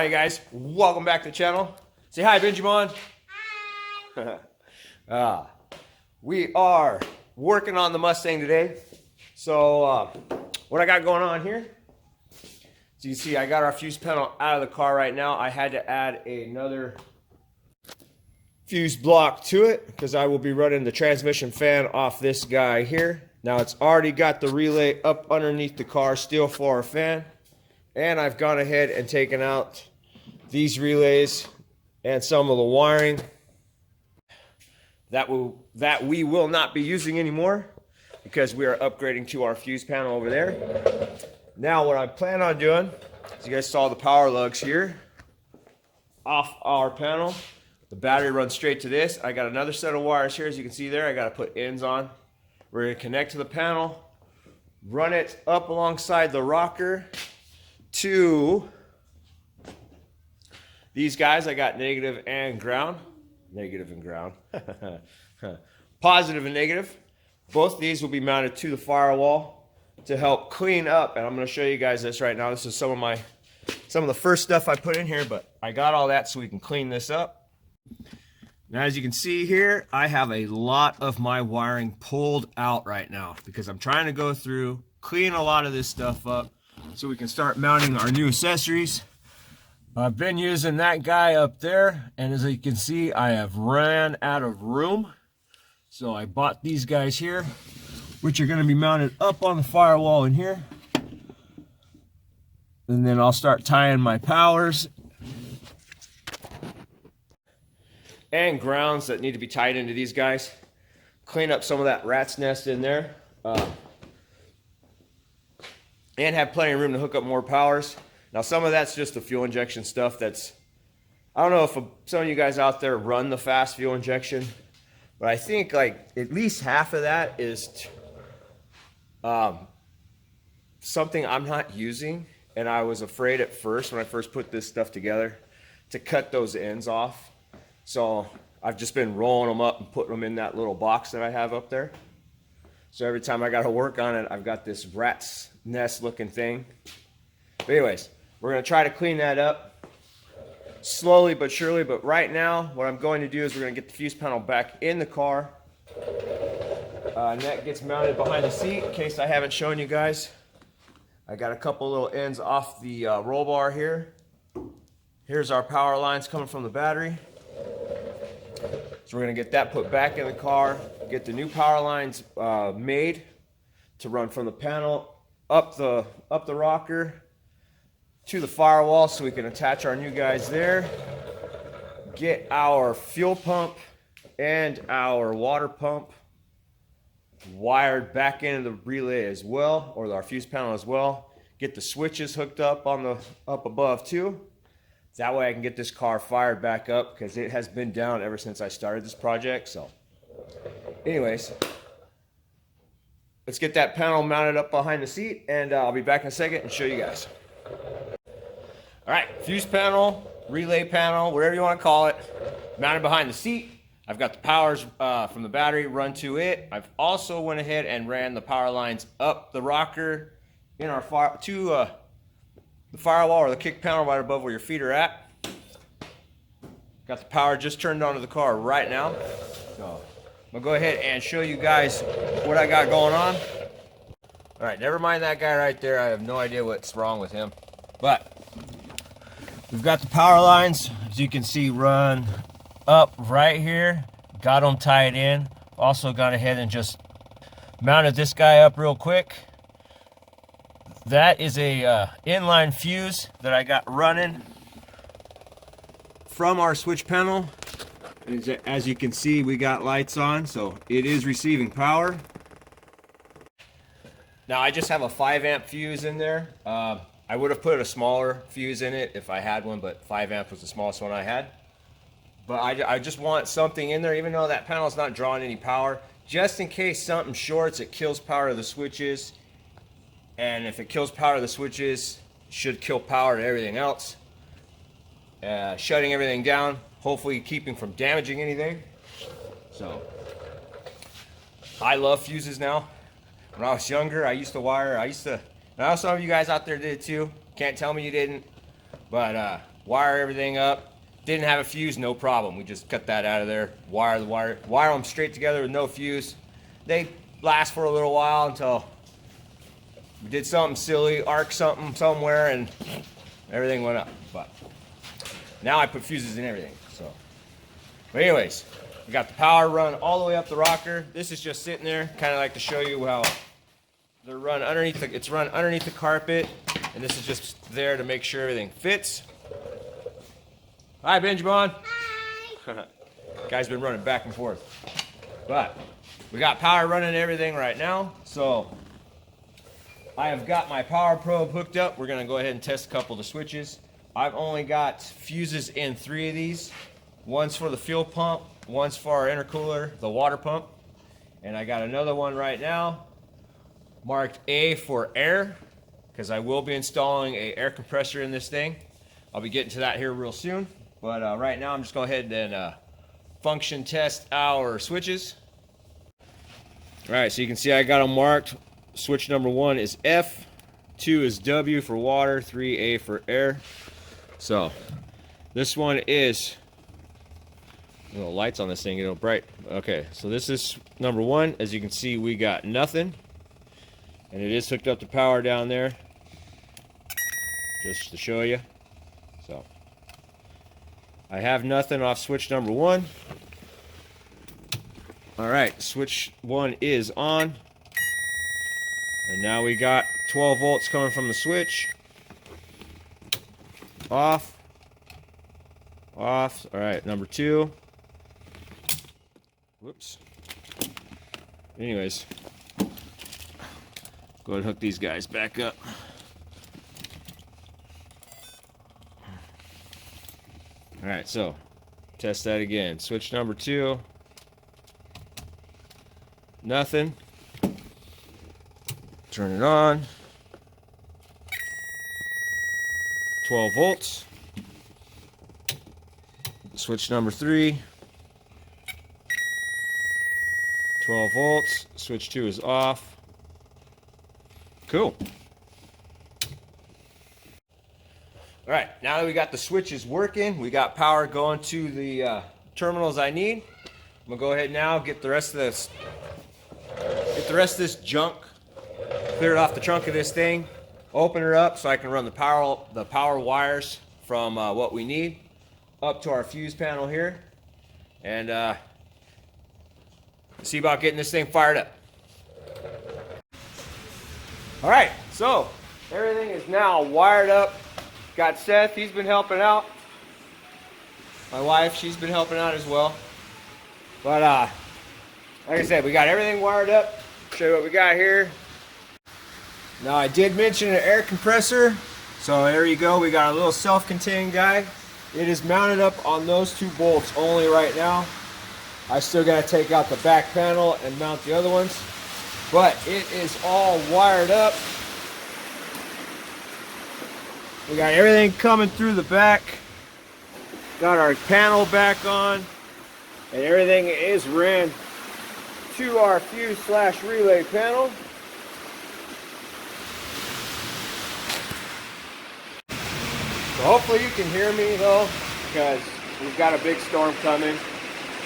on, you guys? Welcome back to the channel. Say hi, Benjamin. Hi. We are working on the Mustang today. So what I got going on here, as you can see, I got our fuse panel out of the car right now. I had to add another fuse block to it because I will be running the transmission fan off this guy here. Now it's already got the relay up underneath the car still for our fan. And I've gone ahead and taken out these relays and some of the wiring that we will not be using anymore because we are upgrading to our fuse panel over there. Now what I plan on doing, as you guys saw the power lugs here off our panel, the battery runs straight to this. I got another set of wires here, as you can see there. I got to put ends on. We're going to connect to the panel, run it up alongside the rocker to these guys. I got negative and ground. Negative and ground. Positive and negative. Both of these will be mounted to the firewall to help clean up. And I'm going to show you guys this right now. This is some of the first stuff I put in here, but I got all that so we can clean this up. Now, as you can see here, I have a lot of my wiring pulled out right now because I'm trying to go through, clean a lot of this stuff up so we can start mounting our new accessories. I've been using that guy up there, and as you can see, I have ran out of room. So I bought these guys here, which are going to be mounted up on the firewall in here. And then I'll start tying my powers and grounds that need to be tied into these guys. Clean up some of that rat's nest in there. And have plenty of room to hook up more powers. Now some of that's just the fuel injection stuff that's, I don't know if some of you guys out there run the fast fuel injection, but I think like at least half of that is something I'm not using, and I was afraid at first when I first put this stuff together to cut those ends off. So I've just been rolling them up and putting them in that little box that I have up there. So every time I got to work on it, I've got this rat's nest looking thing. But anyways, we're going to try to clean that up slowly but surely. But right now, what I'm going to do is we're going to get the fuse panel back in the car. And that gets mounted behind the seat in case I haven't shown you guys. I got a couple little ends off the roll bar here. Here's our power lines coming from the battery. So we're going to get that put back in the car, get the new power lines made to run from the panel up the rocker to the firewall so we can attach our new guys there. Get our fuel pump and our water pump wired back into the relay as well, or our fuse panel as well. Get the switches hooked up up above too. That way I can get this car fired back up because it has been down ever since I started this project. So anyways, let's get that panel mounted up behind the seat, and I'll be back in a second and show you guys. All right, fuse panel, relay panel, whatever you want to call it, mounted behind the seat. I've got the powers from the battery run to it. I've also went ahead and ran the power lines up the rocker in our the firewall or the kick panel right above where your feet are at. Got the power just turned on to the car right now. So I'm gonna go ahead and show you guys what I got going on. All right, never mind that guy right there. I have no idea what's wrong with him. But we've got the power lines, as you can see, run up right here. Got them tied in. Also gone ahead and just mounted this guy up real quick. That is a inline fuse that I got running from our switch panel. As you can see, we got lights on, so it is receiving power. Now I just have a 5 amp fuse in there. I would have put a smaller fuse in it if I had one, but 5 amp was the smallest one I had. But I just want something in there, even though that panel is not drawing any power, just in case something shorts, it kills power to the switches. And if it kills power to the switches, it should kill power to everything else. Shutting everything down, hopefully keeping from damaging anything. So, I love fuses now. When I was younger, I used to wire, I know some of you guys out there did too. Can't tell me you didn't. But wire everything up. Didn't have a fuse, no problem. We just cut that out of there, wire them straight together with no fuse. They last for a little while until we did something silly, arc something somewhere, and everything went up. But now I put fuses in everything. So, but anyways, we got the power run all the way up the rocker. This is just sitting there, kind of like to show you how they're run underneath. It's run underneath the carpet, and this is just there to make sure everything fits. Hi, Benjamin. Hi. Guy's been running back and forth, but we got power running everything right now. So I have got my power probe hooked up. We're gonna go ahead and test a couple of the switches. I've only got fuses in 3 of these. One's for the fuel pump, one's for our intercooler, the water pump, and I got another one right now marked A for air, because I will be installing a air compressor in this thing. I'll be getting to that here real soon, but right now I'm just going to go ahead and function test our switches. All right, so you can see I got them marked. Switch number 1 is F, 2 is W for water, 3A for air. So this one is, lights on this thing, you know, bright. Okay, so this is number 1. As you can see, we got nothing, and it is hooked up to power down there, just to show you. So I have nothing off switch number 1. All right, switch 1 is on, and now we got 12 volts coming from the switch. Off. All right, number 2. Whoops. Anyways, go ahead and hook these guys back up. All right, so test that again. Switch number 2. Nothing. Turn it on. 12 volts. Switch number 3. 12 volts. Switch 2 is off. Cool. All right, now that we got the switches working, we got power going to the terminals I need. I'm gonna go ahead now, get the rest of this junk cleared off the trunk of this thing, open her up so I can run the power wires from what we need up to our fuse panel here, and see about getting this thing fired up. All right, so everything is now wired up. Got Seth, he's been helping out. My wife, she's been helping out as well. But like I said, we got everything wired up. Show you what we got here. Now I did mention an air compressor, so there you go. We got a little self-contained guy. It is mounted up on those 2 bolts only right now. I still got to take out the back panel and mount the other ones, but it is all wired up. We got everything coming through the back. Got our panel back on, and everything is ran to our fuse/relay panel. So hopefully you can hear me though, because we've got a big storm coming,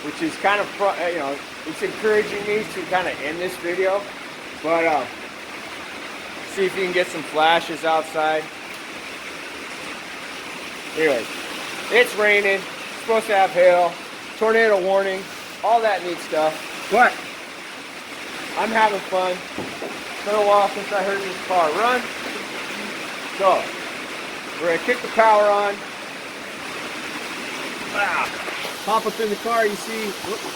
which is kind of, you know, it's encouraging me to kind of end this video. But see if you can get some flashes outside. Anyways, it's raining, it's supposed to have hail, tornado warning, all that neat stuff. But I'm having fun. It's been a while since I heard this car run. So we're gonna kick the power on. Pop up in the car, you see, whoops,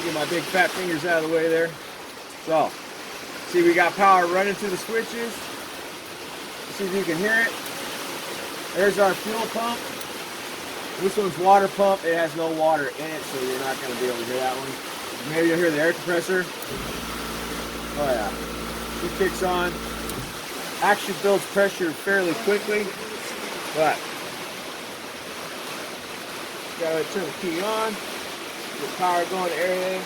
get my big fat fingers out of the way there. So, see, we got power running through the switches. See if you can hear it. There's our fuel pump. This one's water pump. It has no water in it, so you're not going to be able to hear that one. Maybe you'll hear the air compressor. Oh yeah, it kicks on. Actually builds pressure fairly quickly, but gotta turn the key on, get power going to everything.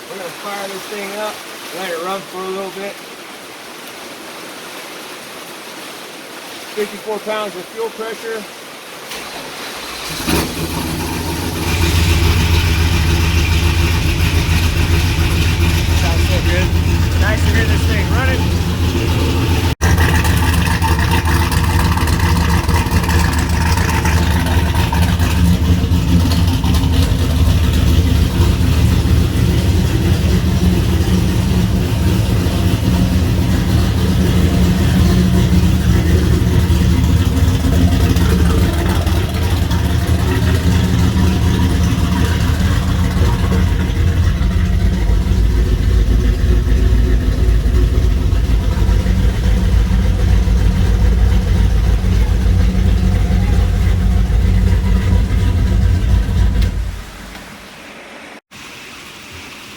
We're gonna fire this thing up, let it run for a little bit. 54 pounds of fuel pressure.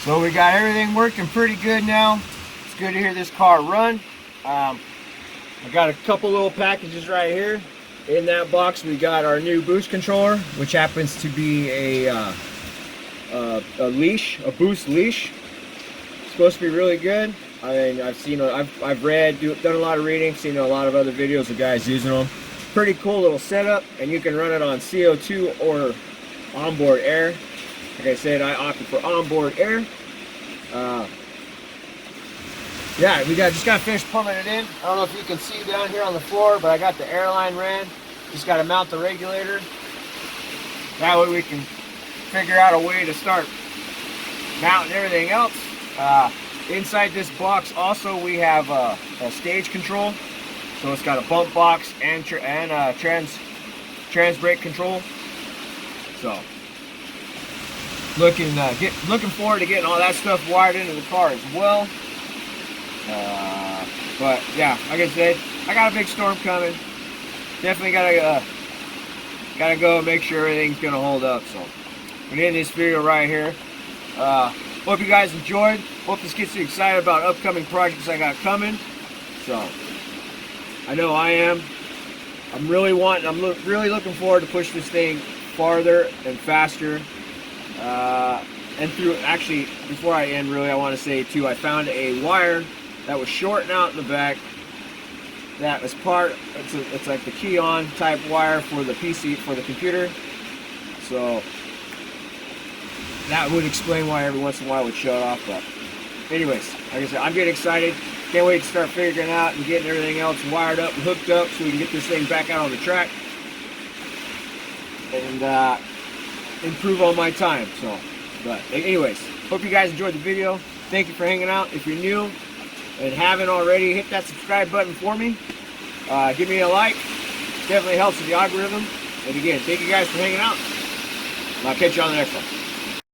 So we got everything working pretty good now. It's good to hear this car run. I got a couple little packages right here. In that box we got our new boost controller, which happens to be a leash, a boost leash. It's supposed to be really good. I mean, I've read, done a lot of reading, seen a lot of other videos of guys using them. Pretty cool little setup, and you can run it on CO2 or onboard air. Like I said, I opted for onboard air. Yeah, just got finished pumping it in. I don't know if you can see down here on the floor, but I got the airline ran. Just got to mount the regulator. That way we can figure out a way to start mounting everything else. Inside this box also we have a stage control. So it's got a bump box and trans brake control. So looking forward to getting all that stuff wired into the car as well. But yeah, like I said, I got a big storm coming. Definitely gotta go and make sure everything's gonna hold up. So I'm gonna end this video right here. Hope you guys enjoyed. Hope this gets you excited about upcoming projects I got coming. So I know I am. I'm really looking forward to push this thing farther and faster. And actually, before I end, really, I want to say too, I found a wire that was shorting out in the back. That was it's like the key on type wire for the PC, for the computer. So that would explain why every once in a while it would shut off. But anyways, like I said, I'm getting excited. Can't wait to start figuring out and getting everything else wired up and hooked up so we can get this thing back out on the track and improve on my time. So, but anyways, hope you guys enjoyed the video. Thank you for hanging out. If you're new and haven't already, hit that subscribe button for me. Give me a like. Definitely helps with the algorithm. And again, thank you guys for hanging out. And I'll catch you on the next one.